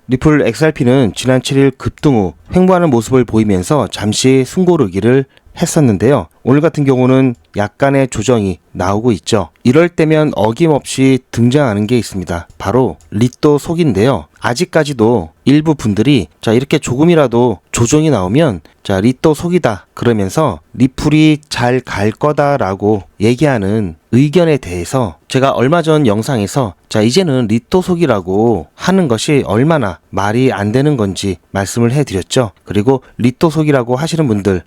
리플 XRP는 지난 7일 급등 후 횡보하는 모습을 보이면서 잠시 숨고르기를 했었는데요. 오늘 같은 경우는 약간의 조정이 나오고 있죠. 이럴 때면 어김없이 등장하는 게 있습니다. 바로 리또 속인데요. 아직까지도 일부 분들이 이렇게 조금이라도 조정이 나오면 리또 속이다 그러면서 리플이 잘 갈 거다라고 얘기하는 의견에 대해서 제가 얼마 전 영상에서 이제는 리또 속이라고 하는 것이 얼마나 말이 안 되는 건지 말씀을 해드렸죠. 그리고 리또 속이라고 하시는 분들,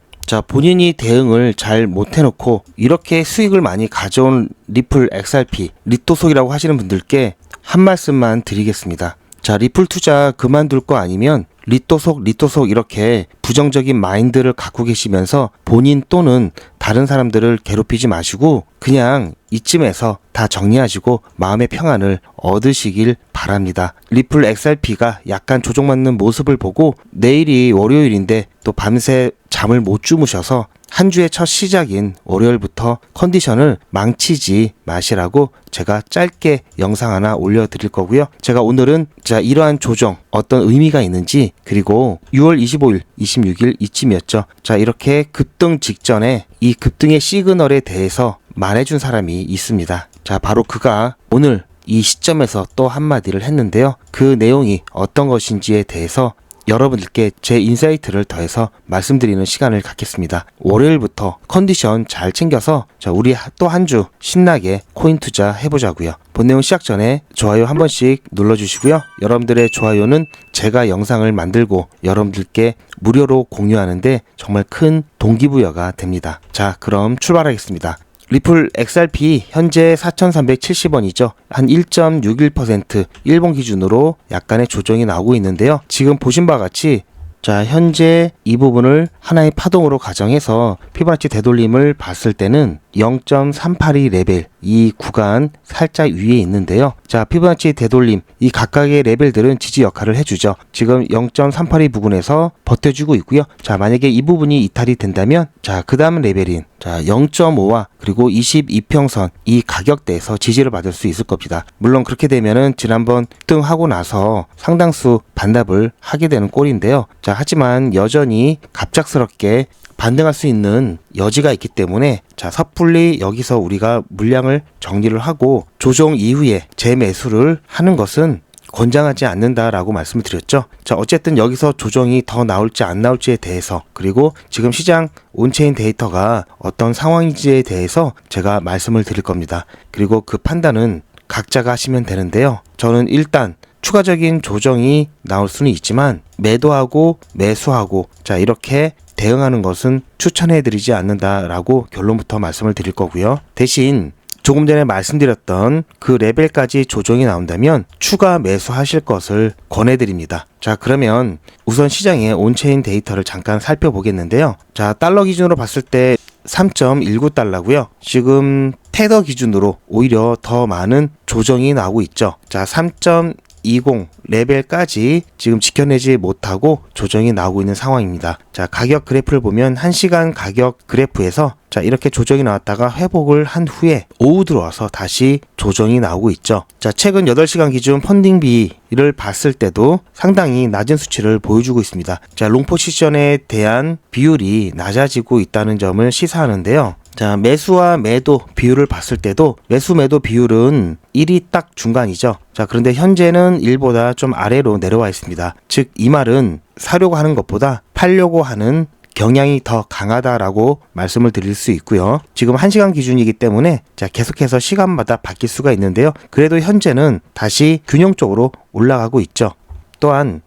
본인이 대응을 잘 못해놓고 이렇게 수익을 많이 가져온 리플 XRP 리또 속이라고 하시는 분들께 한 말씀만 드리겠습니다. 리플 투자 그만둘 거 아니면 리또 속 이렇게 부정적인 마인드를 갖고 계시면서 본인 또는 다른 사람들을 괴롭히지 마시고 그냥 이쯤에서 다 정리하시고 마음의 평안을 얻으시길 바랍니다. 리플 XRP가 약간 조정받는 모습을 보고 내일이 월요일인데 또 밤새 잠을 못 주무셔서 한 주의 첫 시작인 월요일부터 컨디션을 망치지 마시라고 제가 짧게 영상 하나 올려드릴 거고요. 제가 오늘은 이러한 조정 어떤 의미가 있는지, 그리고 6월 25일, 26일 이쯤이었죠. 이렇게 급등 직전에 이 급등의 시그널에 대해서 말해준 사람이 있습니다. 바로 그가 오늘 이 시점에서 또 한마디를 했는데요. 그 내용이 어떤 것인지에 대해서 여러분들께 제 인사이트를 더해서 말씀드리는 시간을 갖겠습니다. 월요일부터 컨디션 잘 챙겨서 우리 또 한 주 신나게 코인 투자 해보자고요. 본 내용 시작 전에 좋아요 한 번씩 눌러주시고요. 여러분들의 좋아요는 제가 영상을 만들고 여러분들께 무료로 공유하는데 정말 큰 동기부여가 됩니다. 그럼 출발하겠습니다. 리플 XRP 현재 4,370원이죠. 한 1.61% 일본 기준으로 약간의 조정이 나오고 있는데요. 지금 보신 바와 같이 현재 이 부분을 하나의 파동으로 가정해서 피보나치 되돌림을 봤을 때는 0.382 레벨, 이 구간 살짝 위에 있는데요. 피보나치 되돌림, 이 각각의 레벨들은 지지 역할을 해주죠. 지금 0.382 부근에서 버텨주고 있고요. 만약에 이 부분이 이탈이 된다면 그 다음 레벨인 0.5와 그리고 22평선 이 가격대에서 지지를 받을 수 있을 겁니다. 물론 그렇게 되면은 지난번 등하고 나서 상당수 반납을 하게 되는 꼴인데요. 하지만 여전히 갑작스럽게 반등할 수 있는 여지가 있기 때문에 섣불리 여기서 우리가 물량을 정리를 하고 조정 이후에 재매수를 하는 것은 권장하지 않는다라고 말씀을 드렸죠. 어쨌든 여기서 조정이 더 나올지 안 나올지에 대해서, 그리고 지금 시장 온체인 데이터가 어떤 상황인지에 대해서 제가 말씀을 드릴 겁니다. 그리고 그 판단은 각자가 하시면 되는데요. 저는 일단 추가적인 조정이 나올 수는 있지만 매도하고 매수하고 이렇게 대응하는 것은 추천해드리지 않는다라고 결론부터 말씀을 드릴 거고요. 대신 조금 전에 말씀드렸던 그 레벨까지 조정이 나온다면 추가 매수하실 것을 권해드립니다. 그러면 우선 시장의 온체인 데이터를 잠깐 살펴보겠는데요. 달러 기준으로 봤을 때 3.19달러고요. 지금 테더 기준으로 오히려 더 많은 조정이 나오고 있죠. 3.20 레벨까지 지금 지켜내지 못하고 조정이 나오고 있는 상황입니다. 가격 그래프를 보면 1시간 가격 그래프에서 이렇게 조정이 나왔다가 회복을 한 후에 오후 들어와서 다시 조정이 나오고 있죠. 최근 8시간 기준 펀딩비를 봤을 때도 상당히 낮은 수치를 보여주고 있습니다. 롱 포지션에 대한 비율이 낮아지고 있다는 점을 시사하는데요. 매수와 매도 비율을 봤을 때도 매수 매도 비율은 1이 딱 중간이죠. 그런데 현재는 1보다 좀 아래로 내려와 있습니다. 즉 이 말은 사려고 하는 것보다 팔려고 하는 경향이 더 강하다라고 말씀을 드릴 수 있고요. 지금 1시간 기준이기 때문에 계속해서 시간마다 바뀔 수가 있는데요. 그래도 현재는 다시 균형적으로 올라가고 있죠. 또한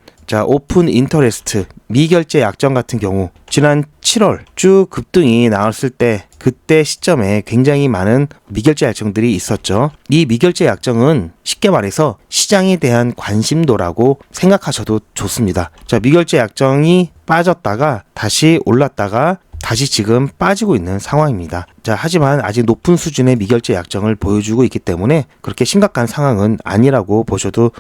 오픈 인터레스트 미결제 약정 같은 경우 지난 7월 쭉 급등이 나왔을 때 그때 시점에 굉장히 많은 미결제 약정들이 있었죠. 이 미결제 약정은 쉽게 말해서 시장에 대한 관심도라고 생각하셔도 좋습니다. 미결제 약정이 빠졌다가 다시 올랐다가 다시 지금 빠지고 있는 상황입니다. 하지만 아직 높은 수준의 미결제 약정을 보여주고 있기 때문에 그렇게 심각한 상황은 아니라고 보셔도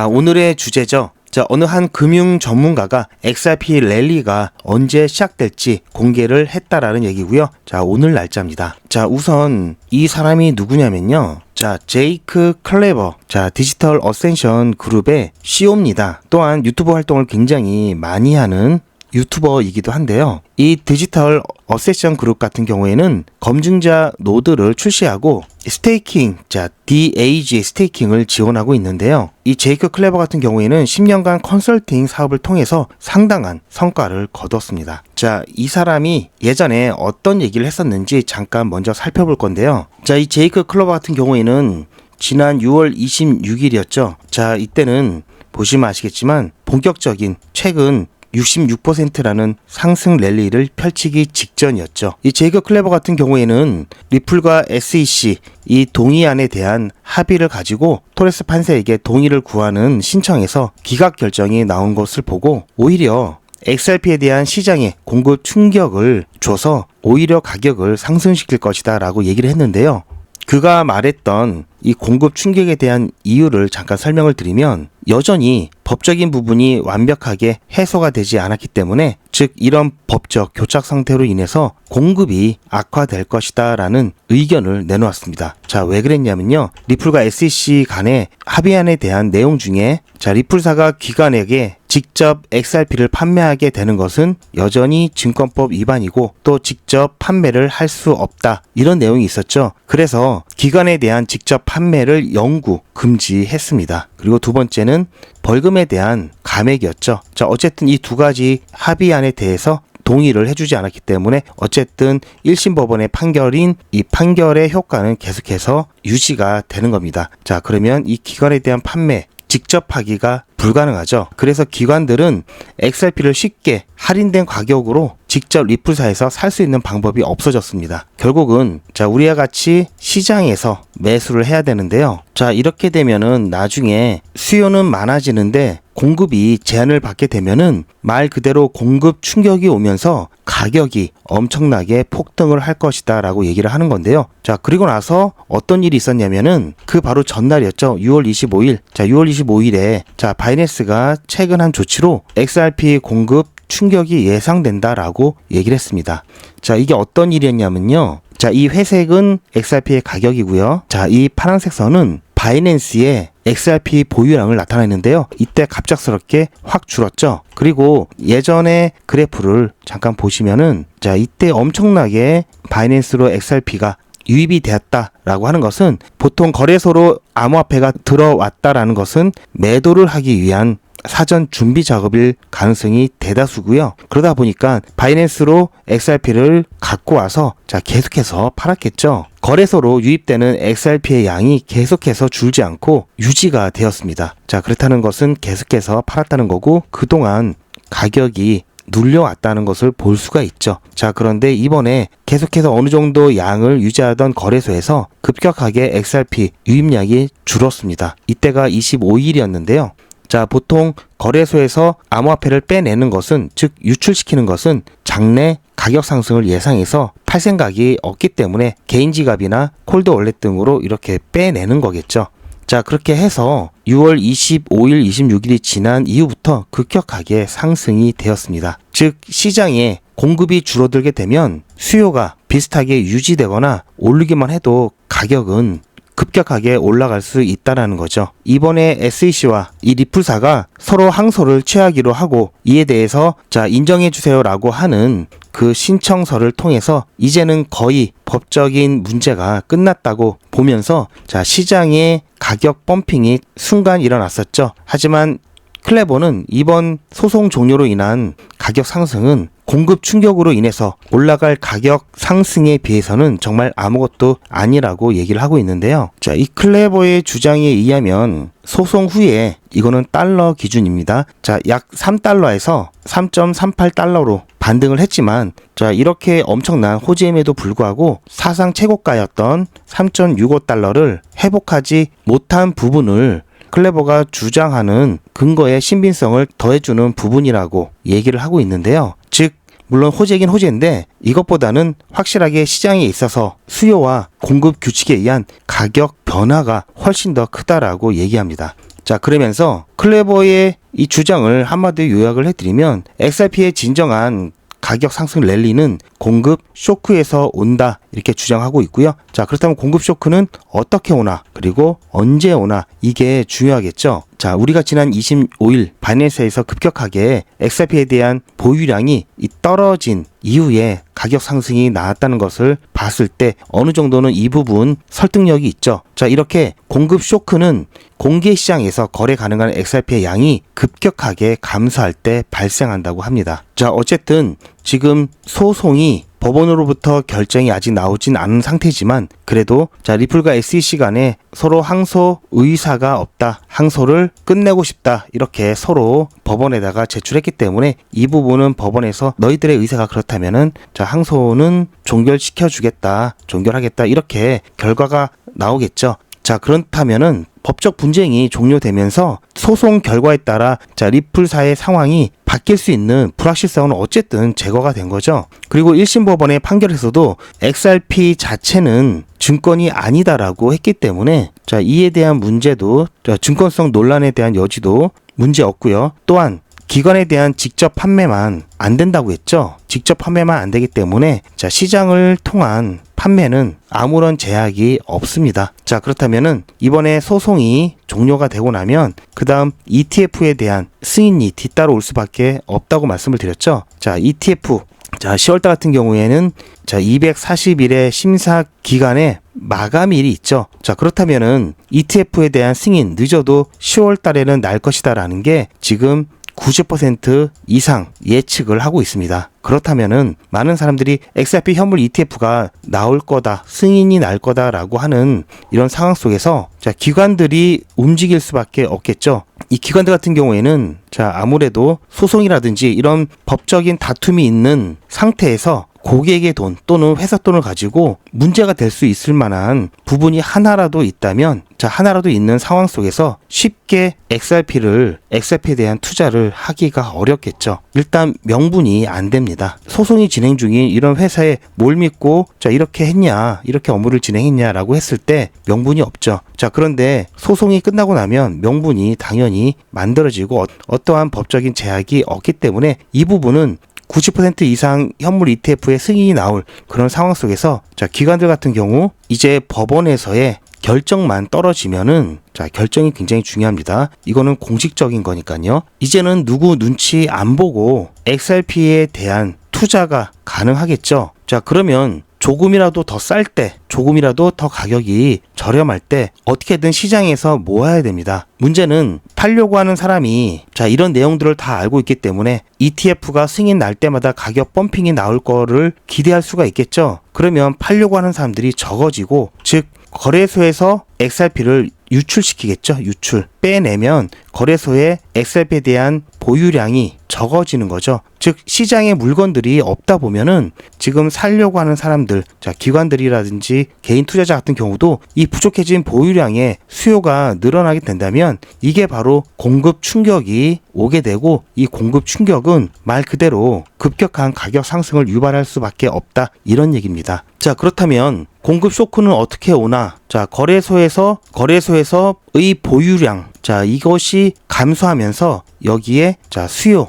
오늘의 주제죠. 자, 어느 한 금융 전문가가 XRP 랠리가 언제 시작될지 공개를 했다라는 얘기고요. 자, 오늘 날짜입니다. 자, 우선 이 사람이 누구냐면요. 자, 제이크 클레버. 자, 디지털 어센션 그룹의 CEO입니다. 또한 유튜브 활동을 굉장히 많이 하는 유튜버이기도 한데요. 이 디지털 어세션 그룹 같은 경우에는 검증자 노드를 출시하고 스테이킹, 자 DAG 스테이킹을 지원하고 있는데요. 이 제이크 클레버 같은 경우에는 10년간 컨설팅 사업을 통해서 상당한 성과를 거뒀습니다. 자, 이 사람이 예전에 어떤 얘기를 했었는지 잠깐 먼저 살펴볼 건데요. 자, 이 제이크 클레버 같은 경우에는 지난 6월 26일이었죠. 자, 이때는 보시면 아시겠지만 본격적인 최근 66%라는 상승 랠리를 펼치기 직전이었죠. 이 제이크 클레버 같은 경우에는 리플과 SEC 이 동의안에 대한 합의를 가지고 토레스 판사에게 동의를 구하는 신청에서 기각 결정이 나온 것을 보고 오히려 XRP에 대한 시장의 공급 충격을 줘서 오히려 가격을 상승시킬 것이다 라고 얘기를 했는데요. 그가 말했던 이 공급 충격에 대한 이유를 잠깐 설명을 드리면 여전히 법적인 부분이 완벽하게 해소가 되지 않았기 때문에 즉 이런 법적 교착 상태로 인해서 공급이 악화될 것이다 라는 의견을 내놓았습니다. 자, 왜 그랬냐면요. 리플과 SEC 간의 합의안에 대한 내용 중에 자, 리플사가 기관에게 직접 XRP를 판매하게 되는 것은 여전히 증권법 위반이고 또 직접 판매를 할 수 없다. 이런 내용이 있었죠. 그래서 기관에 대한 직접 판매를 영구 금지했습니다. 그리고 두 번째는 벌금에 대한 감액이었죠. 자, 어쨌든 이 두 가지 합의안에 대해서 동의를 해주지 않았기 때문에 어쨌든 1심 법원의 판결인 이 판결의 효과는 계속해서 유지가 되는 겁니다. 자, 그러면 이 기관에 대한 판매 직접 하기가 불가능하죠. 그래서 기관들은 XRP를 쉽게 할인된 가격으로 직접 리플사에서 살 수 있는 방법이 없어졌습니다. 결국은 자, 우리와 같이 시장에서 매수를 해야 되는데요. 자, 이렇게 되면은 나중에 수요는 많아지는데 공급이 제한을 받게 되면은 말 그대로 공급 충격이 오면서 가격이 엄청나게 폭등을 할 것이다 라고 얘기를 하는 건데요. 자, 그리고 나서 어떤 일이 있었냐면은 그 바로 전날이었죠. 6월 25일. 자, 6월 25일에 자, 바이낸스가 최근 한 조치로 XRP 공급 충격이 예상된다라고 얘기를 했습니다. 자, 이게 어떤 일이었냐면요. 자, 이 회색은 XRP의 가격이고요. 자, 이 파란색 선은 바이낸스의 XRP 보유량을 나타내는데요. 이때 갑작스럽게 확 줄었죠. 그리고 예전의 그래프를 잠깐 보시면은 자, 이때 엄청나게 바이낸스로 XRP가 유입이 되었다라고 하는 것은 보통 거래소로 암호화폐가 들어왔다라는 것은 매도를 하기 위한 사전 준비 작업일 가능성이 대다수고요. 그러다 보니까 바이낸스로 XRP를 갖고 와서 자, 계속해서 팔았겠죠. 거래소로 유입되는 XRP의 양이 계속해서 줄지 않고 유지가 되었습니다. 자, 그렇다는 것은 계속해서 팔았다는 거고 그동안 가격이 눌려왔다는 것을 볼 수가 있죠. 자, 그런데 이번에 계속해서 어느 정도 양을 유지하던 거래소에서 급격하게 XRP 유입량이 줄었습니다. 이때가 25일이었는데요. 자, 보통 거래소에서 암호화폐를 빼내는 것은 즉 유출시키는 것은 장내 가격 상승을 예상해서 팔 생각이 없기 때문에 개인 지갑이나 콜드 월렛 등으로 이렇게 빼내는 거겠죠. 자, 그렇게 해서 6월 25일, 26일이 지난 이후부터 급격하게 상승이 되었습니다. 즉 시장에 공급이 줄어들게 되면 수요가 비슷하게 유지되거나 오르기만 해도 가격은 급격하게 올라갈 수 있다라는 거죠. 이번에 SEC와 이 리플사가 서로 항소를 취하기로 하고 이에 대해서 자, 인정해 주세요라고 하는 그 신청서를 통해서 이제는 거의 법적인 문제가 끝났다고 보면서 자, 시장의 가격 펌핑이 순간 일어났었죠. 하지만 클레버는 이번 소송 종료로 인한 가격 상승은 공급 충격으로 인해서 올라갈 가격 상승에 비해서는 정말 아무것도 아니라고 얘기를 하고 있는데요. 자, 이 클레버의 주장에 의하면 소송 후에 이거는 달러 기준입니다. 자, 약 3달러에서 3.38달러로 반등을 했지만 자, 이렇게 엄청난 호재임에도 불구하고 사상 최고가였던 3.65달러를 회복하지 못한 부분을 클레버가 주장하는 근거의 신빙성을 더해주는 부분이라고 얘기를 하고 있는데요. 즉 물론 호재긴 호재인데 이것보다는 확실하게 시장에 있어서 수요와 공급 규칙에 의한 가격 변화가 훨씬 더 크다라고 얘기합니다. 자, 그러면서 클레버의 이 주장을 한마디로 요약을 해드리면 XRP의 진정한 가격 상승 랠리는 공급 쇼크에서 온다 이렇게 주장하고 있고요. 자, 그렇다면 공급 쇼크는 어떻게 오나 그리고 언제 오나 이게 중요하겠죠. 자, 우리가 지난 25일 바이낸스에서 급격하게 XRP에 대한 보유량이 떨어진 이후에 가격 상승이 나왔다는 것을 봤을 때 어느 정도는 이 부분 설득력이 있죠. 자, 이렇게 공급 쇼크는 공개 시장에서 거래 가능한 XRP의 양이 급격하게 감소할 때 발생한다고 합니다. 자, 어쨌든 지금 소송이 법원으로부터 결정이 아직 나오진 않은 상태지만 그래도 자, 리플과 SEC 간에 서로 항소 의사가 없다, 항소를 끝내고 싶다 이렇게 서로 법원에다가 제출했기 때문에 이 부분은 법원에서 너희들의 의사가 그렇다면은 자, 항소는 종결시켜주겠다, 종결하겠다 이렇게 결과가 나오겠죠. 자, 그렇다면은 법적 분쟁이 종료되면서 소송 결과에 따라 자, 리플사의 상황이 바뀔 수 있는 불확실성은 어쨌든 제거가 된 거죠. 그리고 1심 법원의 판결에서도 XRP 자체는 증권이 아니다라고 했기 때문에 자, 이에 대한 문제도 자, 증권성 논란에 대한 여지도 문제 없고요. 또한 기관에 대한 직접 판매만 안 된다고 했죠. 직접 판매만 안 되기 때문에 자, 시장을 통한 판매는 아무런 제약이 없습니다. 자, 그렇다면은 이번에 소송이 종료가 되고 나면 그 다음 ETF에 대한 승인이 뒤따라 올 수밖에 없다고 말씀을 드렸죠. 자, ETF 자, 10월달 같은 경우에는 자, 240일의 심사 기간에 마감일이 있죠. 자, 그렇다면은 ETF에 대한 승인 늦어도 10월 달에는 날 것이다라는 게 지금 90% 이상 예측을 하고 있습니다. 그렇다면은 많은 사람들이 XRP 현물 ETF가 나올 거다, 승인이 날 거다라고 하는 이런 상황 속에서 자, 기관들이 움직일 수밖에 없겠죠. 이 기관들 같은 경우에는 자, 아무래도 소송이라든지 이런 법적인 다툼이 있는 상태에서 고객의 돈 또는 회사 돈을 가지고 문제가 될 수 있을 만한 부분이 하나라도 있다면 자, 하나라도 있는 상황 속에서 쉽게 XRP에 대한 투자를 하기가 어렵겠죠. 일단 명분이 안 됩니다. 소송이 진행 중인 이런 회사에 뭘 믿고 자, 이렇게 했냐, 이렇게 업무를 진행했냐라고 했을 때 명분이 없죠. 자, 그런데 소송이 끝나고 나면 명분이 당연히 만들어지고 어떠한 법적인 제약이 없기 때문에 이 부분은 90% 이상 현물 ETF의 승인이 나올 그런 상황 속에서 자, 기관들 같은 경우 이제 법원에서의 결정만 떨어지면은 자, 결정이 굉장히 중요합니다. 이거는 공식적인 거니까요. 이제는 누구 눈치 안 보고 XRP에 대한 투자가 가능하겠죠. 자, 그러면 조금이라도 더 쌀 때, 조금이라도 더 가격이 저렴할 때 어떻게든 시장에서 모아야 됩니다. 문제는 팔려고 하는 사람이 자, 이런 내용들을 다 알고 있기 때문에 ETF가 승인 날 때마다 가격 펌핑이 나올 거를 기대할 수가 있겠죠. 그러면 팔려고 하는 사람들이 적어지고 즉 거래소에서 XRP를 유출시키겠죠. 유출. 빼내면 거래소에 XRP에 대한 보유량이 적어지는 거죠. 즉 시장에 물건들이 없다 보면은 지금 살려고 하는 사람들, 자, 기관들이라든지 개인 투자자 같은 경우도 이 부족해진 보유량의 수요가 늘어나게 된다면 이게 바로 공급 충격이 오게 되고 이 공급 충격은 말 그대로 급격한 가격 상승을 유발할 수밖에 없다, 이런 얘기입니다. 자, 그렇다면 공급 쇼크는 어떻게 오나? 자, 거래소에서의 보유량, 자, 이것이 감소하면서 여기에 자, 수요,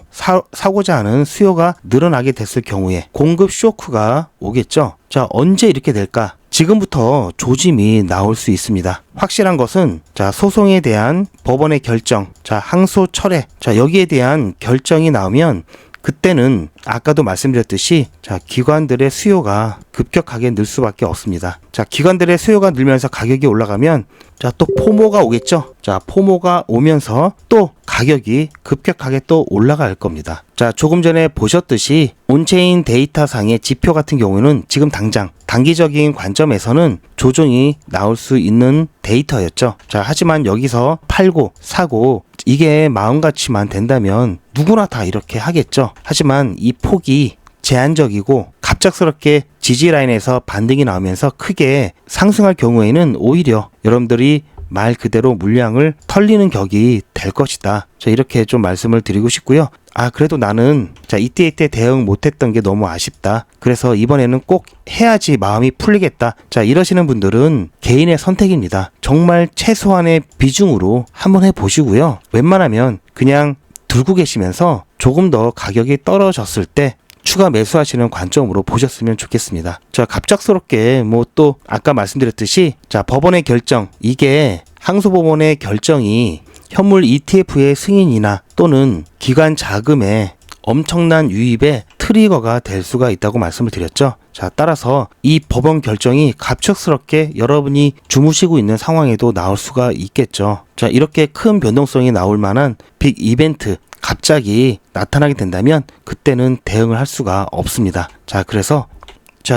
사고자 하는 수요가 늘어나게 됐을 경우에 공급 쇼크가 오겠죠. 자, 언제 이렇게 될까? 지금부터 조짐이 나올 수 있습니다. 확실한 것은 자, 소송에 대한 법원의 결정, 자, 항소 철회, 자, 여기에 대한 결정이 나오면 그때는 아까도 말씀드렸듯이 자, 기관들의 수요가 급격하게 늘 수밖에 없습니다. 자, 기관들의 수요가 늘면서 가격이 올라가면 자, 또 포모가 오겠죠. 자, 포모가 오면서 또 가격이 급격하게 또 올라갈 겁니다. 자, 조금 전에 보셨듯이 온체인 데이터상의 지표 같은 경우는 지금 당장 단기적인 관점에서는 조정이 나올 수 있는 데이터였죠. 자, 하지만 여기서 팔고 사고 이게 마음같이만 된다면 누구나 다 이렇게 하겠죠. 하지만 이 폭이 제한적이고 갑작스럽게 지지라인에서 반등이 나오면서 크게 상승할 경우에는 오히려 여러분들이 말 그대로 물량을 털리는 격이 될 것이다. 자, 이렇게 좀 말씀을 드리고 싶고요. 그래도 나는 이때 대응 못했던 게 너무 아쉽다. 그래서 이번에는 꼭 해야지 마음이 풀리겠다. 자, 이러시는 분들은 개인의 선택입니다. 정말 최소한의 비중으로 한번 해보시고요. 웬만하면 그냥 들고 계시면서 조금 더 가격이 떨어졌을 때 추가 매수하시는 관점으로 보셨으면 좋겠습니다. 자, 갑작스럽게 또 아까 말씀드렸듯이 법원의 결정, 이게 항소법원의 결정이 현물 ETF의 승인이나 또는 기관 자금의 엄청난 유입에 트리거가 될 수가 있다고 말씀을 드렸죠. 자, 따라서 이 법원 결정이 갑작스럽게 여러분이 주무시고 있는 상황에도 나올 수가 있겠죠. 자, 이렇게 큰 변동성이 나올 만한 빅 이벤트 갑자기 나타나게 된다면 그때는 대응을 할 수가 없습니다. 자, 그래서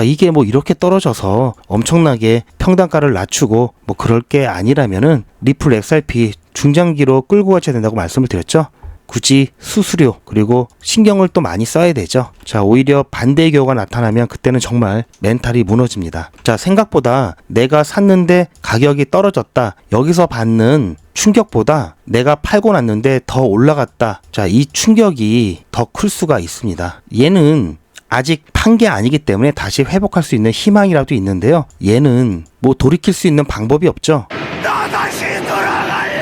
이게 이렇게 떨어져서 엄청나게 평단가를 낮추고 그럴 게 아니라면은 리플 XRP 중장기로 끌고 가셔야 된다고 말씀을 드렸죠. 굳이 수수료 그리고 신경을 또 많이 써야 되죠. 자, 오히려 반대의 경우가 나타나면 그때는 정말 멘탈이 무너집니다. 자, 생각보다 내가 샀는데 가격이 떨어졌다. 여기서 받는 충격보다 내가 팔고 났는데 더 올라갔다. 자, 이 충격이 더 클 수가 있습니다. 얘는 아직 판 게 아니기 때문에 다시 회복할 수 있는 희망이라도 있는데요. 얘는 돌이킬 수 있는 방법이 없죠. 나 다시 돌아갈래.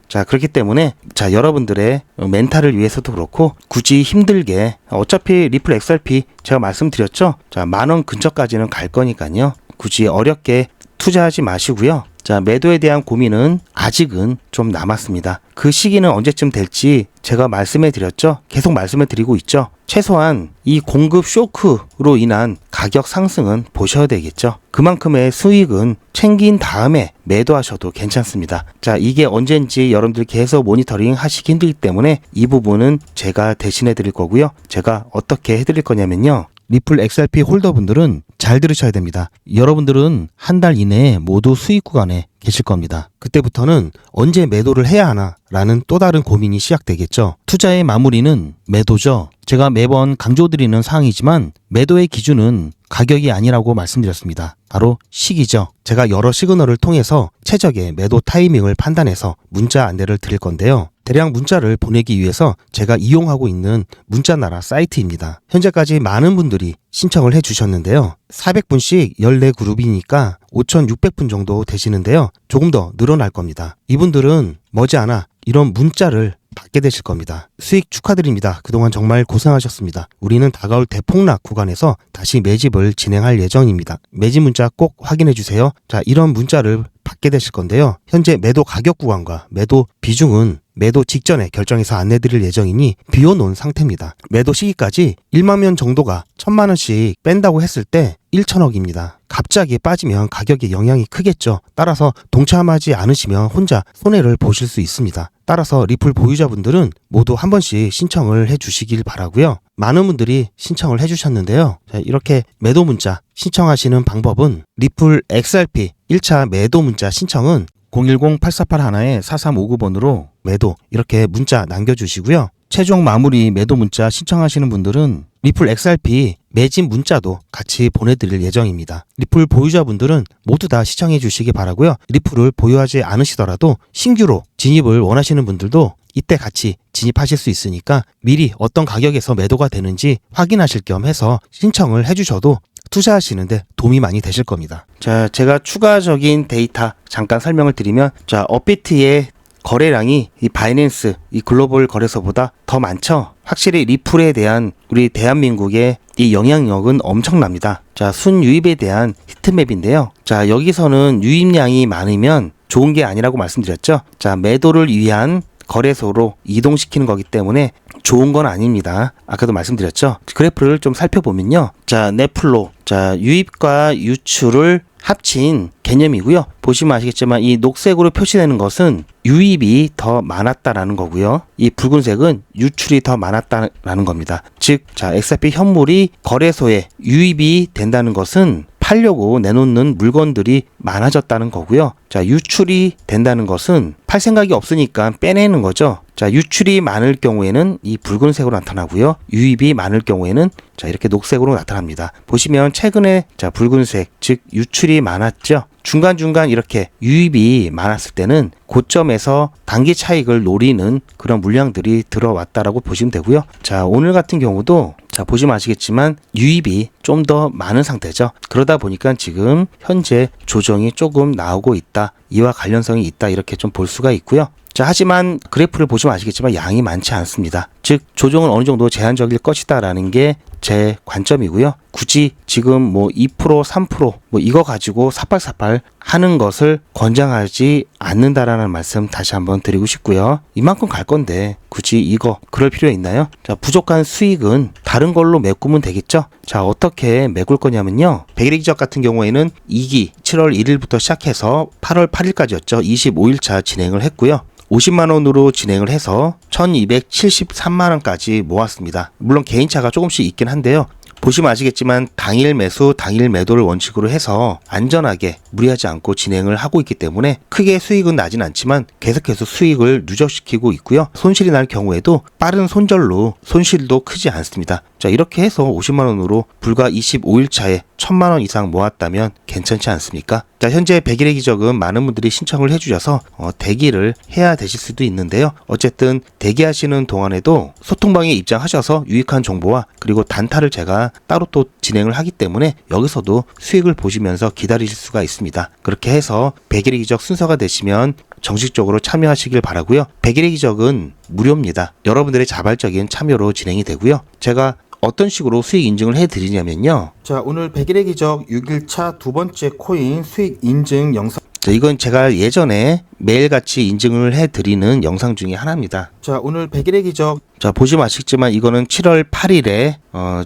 자, 그렇기 때문에 여러분들의 멘탈을 위해서도 그렇고 굳이 힘들게 어차피 리플 XRP 제가 말씀드렸죠. 자, 10,000원 근처까지는 갈 거니까요. 굳이 어렵게 투자하지 마시고요. 자, 매도에 대한 고민은 아직은 좀 남았습니다. 그 시기는 언제쯤 될지 제가 말씀해 드렸죠. 계속 말씀해 드리고 있죠. 최소한 이 공급 쇼크로 인한 가격 상승은 보셔야 되겠죠. 그만큼의 수익은 챙긴 다음에 매도하셔도 괜찮습니다. 자, 이게 언젠지 여러분들 계속 모니터링 하시기 힘들기 때문에 이 부분은 제가 대신해 드릴 거고요. 제가 어떻게 해 드릴 거냐면요. 리플 XRP 홀더분들은 잘 들으셔야 됩니다. 여러분들은 한 달 이내에 모두 수익 구간에 계실 겁니다. 그때부터는 언제 매도를 해야 하나 라는 또 다른 고민이 시작되겠죠. 투자의 마무리는 매도죠. 제가 매번 강조드리는 사항이지만 매도의 기준은 가격이 아니라고 말씀드렸습니다. 바로 시기죠. 제가 여러 시그널을 통해서 최적의 매도 타이밍을 판단해서 문자 안내를 드릴 건데요. 대량 문자를 보내기 위해서 제가 이용하고 있는 문자나라 사이트입니다. 현재까지 많은 분들이 신청을 해주셨는데요. 400분씩 14그룹이니까 5,600분 정도 되시는데요. 조금 더 늘어날 겁니다. 이분들은 머지않아 이런 문자를 받게 되실 겁니다. 수익 축하드립니다. 그동안 정말 고생하셨습니다. 우리는 다가올 대폭락 구간에서 다시 매집을 진행할 예정입니다. 매집 문자 꼭 확인해 주세요. 자, 이런 문자를 받게 되실 건데요. 현재 매도 가격 구간과 매도 비중은 매도 직전에 결정해서 안내드릴 예정이니 비워놓은 상태입니다. 매도 시기까지 1만 명 정도가 1,000만 원씩 뺀다고 했을 때 1,000억입니다. 갑자기 빠지면 가격에 영향이 크겠죠. 따라서 동참하지 않으시면 혼자 손해를 보실 수 있습니다. 따라서 리플 보유자분들은 모두 한 번씩 신청을 해주시길 바라고요. 많은 분들이 신청을 해주셨는데요. 자, 이렇게 매도 문자 신청하시는 방법은 리플 XRP 1차 매도 문자 신청은 010-8481-4359번으로 매도 이렇게 문자 남겨주시고요. 최종 마무리 매도 문자 신청하시는 분들은 리플 XRP 매집 문자도 같이 보내드릴 예정입니다. 리플 보유자분들은 모두 다 시청해 주시기 바라고요. 리플을 보유하지 않으시더라도 신규로 진입을 원하시는 분들도 이때 같이 진입하실 수 있으니까 미리 어떤 가격에서 매도가 되는지 확인하실 겸 해서 신청을 해주셔도 투자하시는데 도움이 많이 되실 겁니다. 자, 제가 추가적인 데이터 잠깐 설명을 드리면, 자, 업비트의 거래량이 이 바이낸스, 이 글로벌 거래소보다 더 많죠. 확실히 리플에 대한 우리 대한민국의 이 영향력은 엄청납니다. 자, 순유입에 대한 히트맵인데요. 자, 여기서는 유입량이 많으면 좋은 게 아니라고 말씀드렸죠. 자, 매도를 위한 거래소로 이동시키는 거기 때문에 좋은 건 아닙니다. 아까도 말씀드렸죠. 그래프를 좀 살펴보면요. 자, 넷플로. 자, 유입과 유출을 합친 개념이고요. 보시면 아시겠지만 이 녹색으로 표시되는 것은 유입이 더 많았다라는 거고요. 이 붉은색은 유출이 더 많았다라는 겁니다. 즉, 자, XRP 현물이 거래소에 유입이 된다는 것은 팔려고 내놓는 물건들이 많아졌다는 거고요. 자, 유출이 된다는 것은 팔 생각이 없으니까 빼내는 거죠. 자, 유출이 많을 경우에는 이 붉은색으로 나타나고요. 유입이 많을 경우에는 자, 이렇게 녹색으로 나타납니다. 보시면 최근에 자, 붉은색, 즉 유출이 많았죠. 중간중간 이렇게 유입이 많았을 때는 고점에서 단기 차익을 노리는 그런 물량들이 들어왔다라고 보시면 되고요. 자, 오늘 같은 경우도 자, 보시면 아시겠지만 유입이 좀 더 많은 상태죠. 그러다 보니까 지금 현재 조정이 조금 나오고 있다. 이와 관련성이 있다. 이렇게 좀 볼 수가 있고요. 자, 하지만 그래프를 보시면 아시겠지만 양이 많지 않습니다. 즉 조정은 어느 정도 제한적일 것이다라는 게 제 관점이고요. 굳이 지금 뭐 2%, 3% 뭐 이거 가지고 사팔사팔 하는 것을 권장하지 않는다라는 말씀 다시 한번 드리고 싶고요. 이만큼 갈 건데 굳이 이거 그럴 필요 있나요? 자, 부족한 수익은 다른 걸로 메꾸면 되겠죠? 자, 어떻게 메꿀 거냐면요. 백일의 기적 같은 경우에는 2기 7월 1일부터 시작해서 8월 8일까지였죠. 25일차 진행을 했고요. 50만원으로 진행을 해서 1273만원까지 모았습니다. 물론 개인차가 조금씩 있긴 한데요. 보시면 아시겠지만 당일 매수, 당일 매도를 원칙으로 해서 안전하게 무리하지 않고 진행을 하고 있기 때문에 크게 수익은 나진 않지만 계속해서 수익을 누적시키고 있고요. 손실이 날 경우에도 빠른 손절로 손실도 크지 않습니다. 자, 이렇게 해서 50만원으로 불과 25일 차에 1000만원 이상 모았다면 괜찮지 않습니까? 자, 현재 100일의 기적은 많은 분들이 신청을 해주셔서 대기를 해야 되실 수도 있는데요. 어쨌든 대기하시는 동안에도 소통방에 입장하셔서 유익한 정보와 그리고 단타를 제가 따로 또 진행을 하기 때문에 여기서도 수익을 보시면서 기다리실 수가 있습니다. 그렇게 해서 100일의 기적 순서가 되시면 정식적으로 참여하시길 바라고요. 100일의 기적은 무료입니다. 여러분들의 자발적인 참여로 진행이 되고요. 제가 어떤 식으로 수익 인증을 해드리냐면요. 자, 오늘 100일의 기적 6일차 두 번째 코인 수익 인증 영상. 자, 이건 제가 예전에 매일같이 인증을 해드리는 영상 중에 하나입니다. 자, 오늘 100일의 기적. 자, 보시면 아시겠지만 이거는 7월 8일에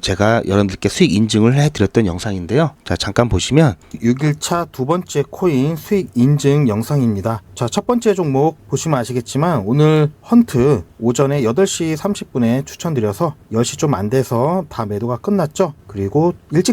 제가 여러분들께 수익 인증을 해드렸던 영상인데요. 자, 잠깐 보시면 6일차 두 번째 코인 수익 인증 영상입니다. 자, 첫 번째 종목 보시면 아시겠지만 오늘 헌트 오전에 8시 30분에 추천드려서 10시 좀 안 돼서 다 매도가 끝났죠. 그리고 일찍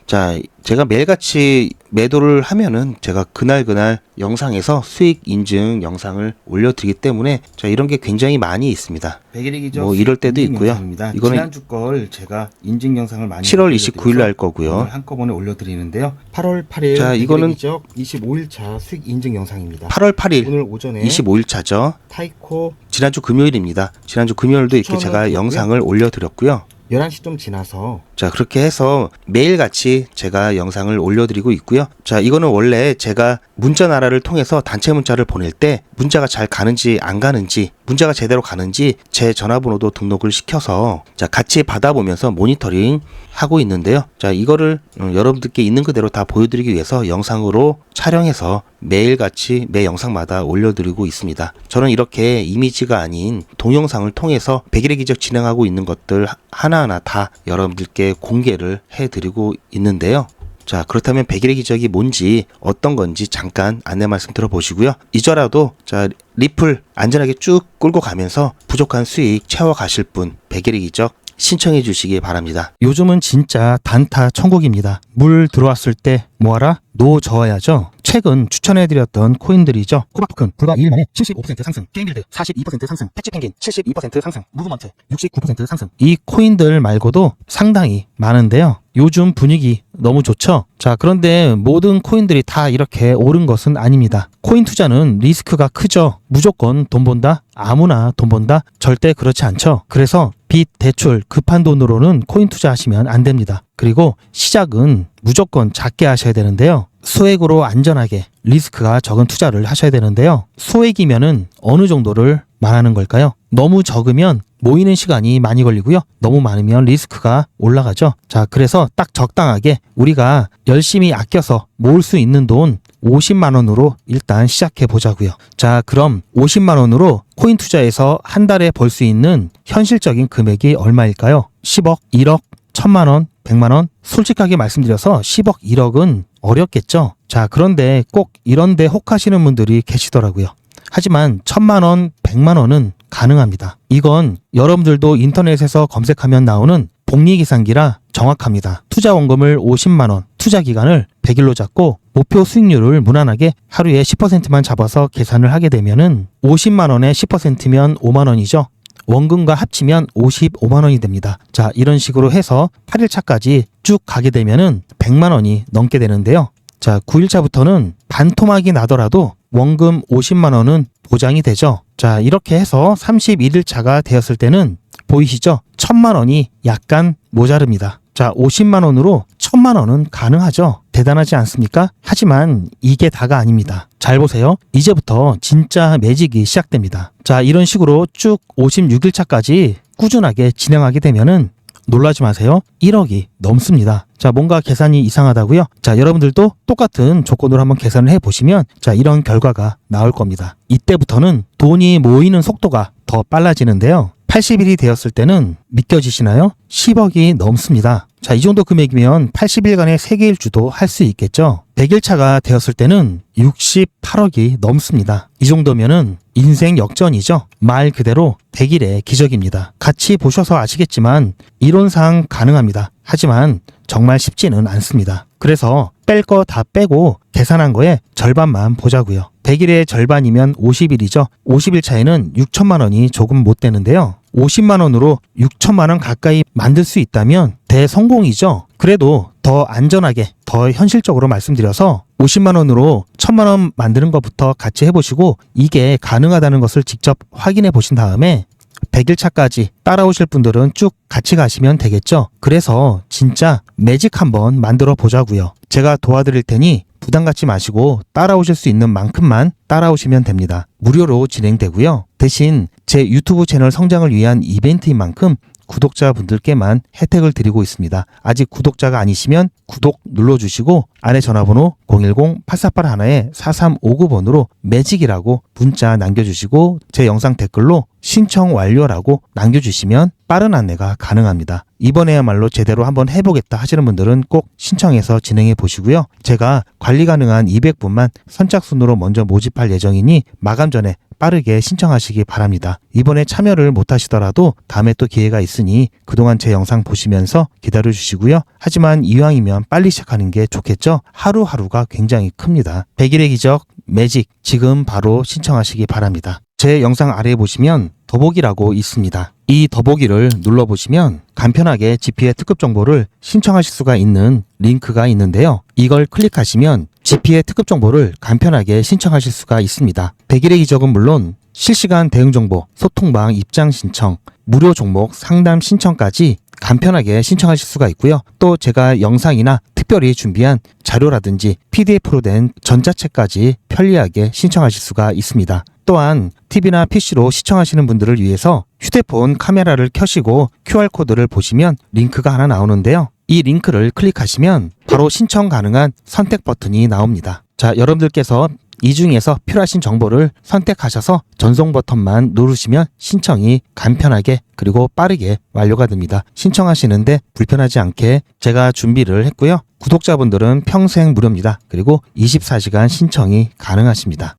자, 제가 매일같이 매도를 하면은 제가 그날 영상에서 수익 인증 영상을 올려드리기 때문에 자, 이런 게 굉장히 많이 있습니다. 100일의 기적 뭐 이럴 때도 있고요. 영상입니다. 이거는 지난주 걸 제가 인증 영상을 많이 7월 29일 날 거고요. 한꺼번에 올려드리는데요. 8월 8일 자, 이거는 25일차 수익 인증 영상입니다. 8월 8일 오늘 오전에 25일차죠. 타이코 지난주 금요일입니다. 지난주 금요일도 이렇게 제가 영상을 올려드렸고요. 11시 좀 지나서 자, 그렇게 해서 매일같이 제가 영상을 올려드리고 있고요. 자, 이거는 원래 제가 문자나라를 통해서 단체 문자를 보낼 때 문자가 잘 가는지 안 가는지 문자가 제대로 가는지 제 전화번호도 등록을 시켜서 자, 같이 받아보면서 모니터링 하고 있는데요. 자, 이거를 여러분들께 있는 그대로 다 보여드리기 위해서 영상으로 촬영해서 매일같이 매 영상마다 올려드리고 있습니다. 저는 이렇게 이미지가 아닌 동영상을 통해서 100일의 기적 진행하고 있는 것들 하나하나 다 여러분들께 공개를 해드리고 있는데요. 자, 그렇다면 100일의 기적이 뭔지 어떤 건지 잠깐 안내 말씀 들어보시고요. 이저라도 자, 리플 안전하게 쭉 끌고 가면서 부족한 수익 채워가실 분 100일의 기적 신청해 주시기 바랍니다. 요즘은 진짜 단타 천국입니다. 물 들어왔을 때 뭐하라? 노 저어야죠. 최근 추천해드렸던 코인들이죠. 코바토큰 불과 2일 만에 75% 상승, 게임빌드 42% 상승, 패치펭귄 72% 상승, 무브먼트 69% 상승. 이 코인들 말고도 상당히 많은데요. 요즘 분위기 너무 좋죠. 자, 그런데 모든 코인들이 다 이렇게 오른 것은 아닙니다. 코인 투자는 리스크가 크죠. 무조건 돈 번다? 아무나 돈 번다? 절대 그렇지 않죠. 그래서 빚, 대출, 급한 돈으로는 코인 투자하시면 안 됩니다. 그리고 시작은 무조건 작게 하셔야 되는데요. 소액으로 안전하게 리스크가 적은 투자를 하셔야 되는데요. 소액이면은 어느 정도를 말하는 걸까요? 너무 적으면 모이는 시간이 많이 걸리고요. 너무 많으면 리스크가 올라가죠. 자, 그래서 딱 적당하게 우리가 열심히 아껴서 모을 수 있는 돈 50만 원으로 일단 시작해 보자고요. 자, 그럼 50만 원으로 코인 투자에서 한 달에 벌 수 있는 현실적인 금액이 얼마일까요? 10억, 1억, 1000만 원, 100만 원? 솔직하게 말씀드려서 10억, 1억은 어렵겠죠. 자, 그런데 꼭 이런데 혹하시는 분들이 계시더라고요. 하지만 1000만 원, 100만 원은 가능합니다. 이건 여러분들도 인터넷에서 검색하면 나오는 복리계산기라 정확합니다. 투자 원금을 50만 원, 투자 기간을 100일로 잡고 목표 수익률을 무난하게 하루에 10%만 잡아서 계산을 하게 되면은 50만 원에 10%면 5만 원이죠. 원금과 합치면 55만 원이 됩니다. 자, 이런 식으로 해서 8일차까지 쭉 가게 되면은 100만 원이 넘게 되는데요. 자, 9일차부터는 반토막이 나더라도 원금 50만 원은 보장이 되죠. 자, 이렇게 해서 31일차가 되었을 때는 보이시죠? 1000만 원이 약간 모자릅니다. 자, 50만 원으로 1000만 원은 가능하죠. 대단하지 않습니까? 하지만 이게 다가 아닙니다. 잘 보세요. 이제부터 진짜 매직이 시작됩니다. 자, 이런 식으로 쭉 56일차까지 꾸준하게 진행하게 되면은 놀라지 마세요. 1억이 넘습니다. 자, 뭔가 계산이 이상하다고요? 자, 여러분들도 똑같은 조건으로 한번 계산을 해보시면 자, 이런 결과가 나올 겁니다. 이때부터는 돈이 모이는 속도가 더 빨라지는데요. 80일이 되었을 때는 믿겨지시나요? 10억이 넘습니다. 자, 이 정도 금액이면 80일간의 세계일주도 할 수 있겠죠. 100일차가 되었을 때는 68억이 넘습니다. 이 정도면은 인생 역전이죠. 말 그대로 100일의 기적입니다. 같이 보셔서 아시겠지만 이론상 가능합니다. 하지만 정말 쉽지는 않습니다. 그래서 뺄 거 다 빼고 계산한 거에 절반만 보자고요. 100일의 절반이면 50일이죠. 50일 차에는 6천만 원이 조금 못 되는데요. 50만 원으로 6천만 원 가까이 만들 수 있다면 대성공이죠. 그래도 더 안전하게, 더 현실적으로 말씀드려서 50만 원으로 1000만 원 만드는 것부터 같이 해보시고 이게 가능하다는 것을 직접 확인해 보신 다음에 100일 차까지 따라오실 분들은 쭉 같이 가시면 되겠죠. 그래서 진짜 매직 한번 만들어 보자고요. 제가 도와드릴 테니 부담 갖지 마시고 따라오실 수 있는 만큼만 따라오시면 됩니다. 무료로 진행되고요. 대신 제 유튜브 채널 성장을 위한 이벤트인 만큼 구독자분들께만 혜택을 드리고 있습니다. 아직 구독자가 아니시면 구독 눌러주시고 안에 전화번호 010-8481-4359번으로 매직이라고 문자 남겨주시고 제 영상 댓글로 신청 완료라고 남겨주시면 빠른 안내가 가능합니다. 이번에야말로 제대로 한번 해보겠다 하시는 분들은 꼭 신청해서 진행해 보시고요. 제가 관리 가능한 200분만 선착순으로 먼저 모집할 예정이니 마감 전에 빠르게 신청하시기 바랍니다. 이번에 참여를 못하시더라도 다음에 또 기회가 있으니 그동안 제 영상 보시면서 기다려주시고요. 하지만 이왕이면 빨리 시작하는 게 좋겠죠? 하루하루가 굉장히 큽니다. 100일의 기적 매직 지금 바로 신청하시기 바랍니다. 제 영상 아래에 보시면 더보기라고 있습니다. 이 더보기를 눌러보시면 간편하게 GP의 특급 정보를 신청하실 수가 있는 링크가 있는데요. 이걸 클릭하시면 GP의 특급 정보를 간편하게 신청하실 수가 있습니다. 100일의 기적은 물론 실시간 대응 정보, 소통방 입장 신청, 무료 종목 상담 신청까지 간편하게 신청하실 수가 있고요. 또 제가 영상이나 특별히 준비한 자료라든지 PDF로 된 전자책까지 편리하게 신청하실 수가 있습니다. 또한 TV나 PC로 시청하시는 분들을 위해서 휴대폰 카메라를 켜시고 QR코드를 보시면 링크가 하나 나오는데요. 이 링크를 클릭하시면 바로 신청 가능한 선택 버튼이 나옵니다. 자, 여러분들께서 이 중에서 필요하신 정보를 선택하셔서 전송 버튼만 누르시면 신청이 간편하게 그리고 빠르게 완료가 됩니다. 신청하시는데 불편하지 않게 제가 준비를 했고요. 구독자분들은 평생 무료입니다. 그리고 24시간 신청이 가능하십니다.